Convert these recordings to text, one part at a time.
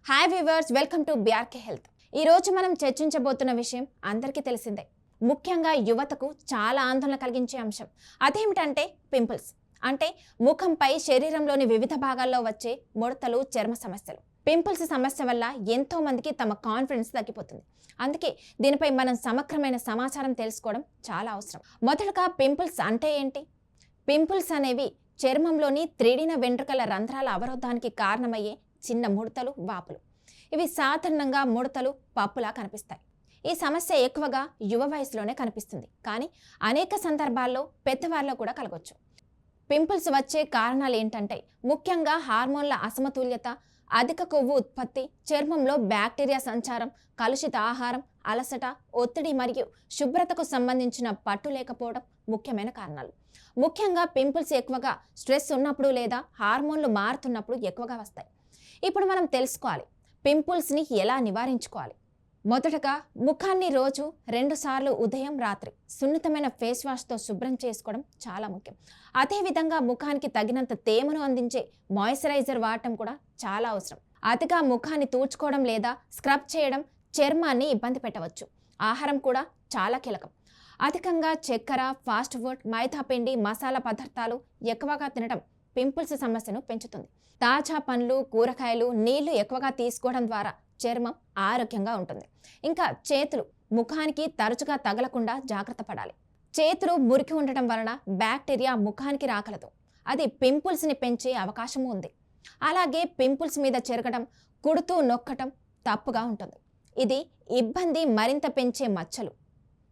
Hi viewers, welcome to BRK health. ఈ రోజు మనం చర్చించబోతున్న విషయం అందరికీ తెలిసిందే. ముఖ్యంగా యువతకు చాలా ఆందోళన కలిగించే అంశం. అదేమిటంటే పింపుల్స్. అంటే ముఖంపై శరీరంలోని వివిధ భాగాల్లో వచ్చే ముడతలు, చర్మ సమస్యలు. పింపుల్స్ సమస్య వల్ల ఎంతో మందికి తమ కాన్ఫిడెన్స్ తగ్గిపోతుంది. అందుకే దీనిపై మనం సమగ్రమైన సమాచారం తెలుసుకోవడం చాలా అవసరం. మొదటగా పింపుల్స్ అంటే ఏంటి? పింపుల్స్ అనేవి చర్మంలోని త్రిడిన వెంట్రుకల రంధ్రాల అవరోధానికి కారణమయ్యే చిన్న ముడతలు, వాపులు. ఇవి సాధారణంగా ముడతలు, పప్పులా కనిపిస్తాయి. ఈ సమస్య ఎక్కువగా యువ వయసులోనే కనిపిస్తుంది, కానీ అనేక సందర్భాల్లో పెద్దవారిలో కూడా కలగొచ్చు. పింపుల్స్ వచ్చే కారణాలు ఏంటంటే ముఖ్యంగా హార్మోన్ల అసమతుల్యత, అధిక కొవ్వు ఉత్పత్తి, చర్మంలో బ్యాక్టీరియా సంచారం, కలుషిత ఆహారం, అలసట, ఒత్తిడి మరియు శుభ్రతకు సంబంధించిన పట్టు లేకపోవడం ముఖ్యమైన కారణాలు. ముఖ్యంగా పింపుల్స్ ఎక్కువగా స్ట్రెస్ ఉన్నప్పుడు లేదా హార్మోన్లు మారుతున్నప్పుడు ఎక్కువగా వస్తాయి. ఇప్పుడు మనం తెలుసుకోవాలి పింపుల్స్ని ఎలా నివారించుకోవాలి. మొదటగా ముఖాన్ని రోజు 2 సార్లు ఉదయం, రాత్రి సున్నితమైన ఫేస్ వాష్తో శుభ్రం చేసుకోవడం చాలా ముఖ్యం. అదేవిధంగా ముఖానికి తగినంత తేమను అందించే మాయిశ్చరైజర్ వాడటం కూడా చాలా అవసరం. అతిగా ముఖాన్ని తూడ్చుకోవడం లేదా స్క్రబ్ చేయడం చర్మాన్ని ఇబ్బంది పెట్టవచ్చు. ఆహారం కూడా చాలా కీలకం. అధికంగా చక్కెర, ఫాస్ట్ ఫుడ్, మైదా పిండి, మసాలా పదార్థాలు ఎక్కువగా తినడం పింపుల్స్ సమస్యను పెంచుతుంది. తాజా పండ్లు, కూరగాయలు, నీళ్లు ఎక్కువగా తీసుకోవడం ద్వారా చర్మం ఆరోగ్యంగా ఉంటుంది. ఇంకా చేతులు ముఖానికి తరచుగా తగలకుండా జాగ్రత్త పడాలి. చేతులు మురికి ఉండటం వలన బ్యాక్టీరియా ముఖానికి రాగలదు. అది పింపుల్స్ని పెంచే అవకాశం ఉంది. అలాగే పింపుల్స్ మీద చెరగడం, కుడుతూ నొక్కటం తప్పుగా ఉంటుంది. ఇది ఇబ్బంది మరింత పెంచే మచ్చలు,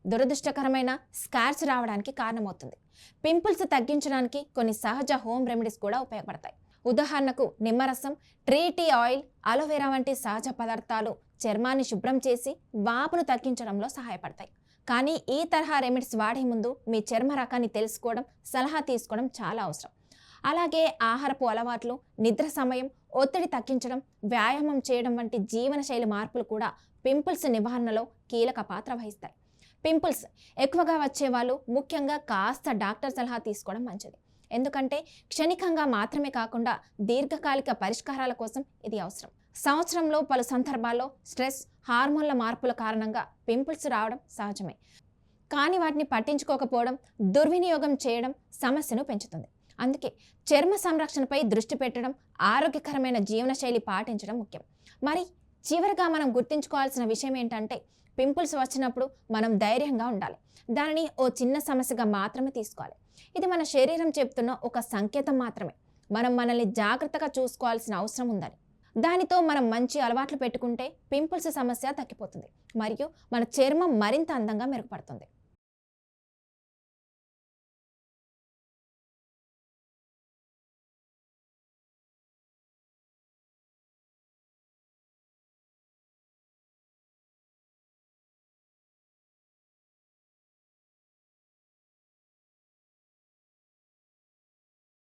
దురదృష్టకరమైన స్కార్స్ రావడానికి కారణమవుతుంది. పింపుల్స్ తగ్గించడానికి కొన్ని సహజ హోమ్ రెమెడీస్ కూడా ఉపయోగపడతాయి. ఉదాహరణకు నిమ్మరసం, ట్రీ టీ ఆయిల్, అలోవెరా వంటి సహజ పదార్థాలు చర్మాన్ని శుభ్రం చేసి వాపును తగ్గించడంలో సహాయపడతాయి. కానీ ఈ తరహా రెమెడీస్ వాడే ముందు మీ చర్మ రకాన్ని తెలుసుకోవడం, సలహా తీసుకోవడం చాలా అవసరం. అలాగే ఆహారపు అలవాట్లు, నిద్ర సమయం, ఒత్తిడి తగ్గించడం, వ్యాయామం చేయడం వంటి జీవనశైలి మార్పులు కూడా పింపుల్స్ నివారణలో కీలక పాత్ర వహిస్తాయి. పింపుల్స్ ఎక్కువగా వచ్చేవాళ్ళు ముఖ్యంగా కాస్త డాక్టర్ సలహా తీసుకోవడం మంచిది. ఎందుకంటే క్షణికంగా మాత్రమే కాకుండా దీర్ఘకాలిక పరిష్కారాల కోసం ఇది అవసరం. సంవత్సరంలో పలు సందర్భాల్లో స్ట్రెస్, హార్మోన్ల మార్పుల కారణంగా పింపుల్స్ రావడం సహజమే. కానీ వాటిని పట్టించుకోకపోవడం, దుర్వినియోగం చేయడం సమస్యను పెంచుతుంది. అందుకే చర్మ సంరక్షణపై దృష్టి పెట్టడం, ఆరోగ్యకరమైన జీవనశైలి పాటించడం ముఖ్యం. మరి చివరిగా మనం గుర్తుంచుకోవాల్సిన విషయం ఏంటంటే పింపుల్స్ వచ్చినప్పుడు మనం ధైర్యంగా ఉండాలి. దానిని ఓ చిన్న సమస్యగా మాత్రమే తీసుకోవాలి. ఇది మన శరీరం చెప్తున్న ఒక సంకేతం మాత్రమే. మనం మనల్ని జాగ్రత్తగా చూసుకోవాల్సిన అవసరం ఉందని. దానితో మనం మంచి అలవాట్లు పెట్టుకుంటే పింపుల్స్ సమస్య తగ్గిపోతుంది మరియు మన చర్మం మరింత అందంగా మెరుగుపడుతుంది.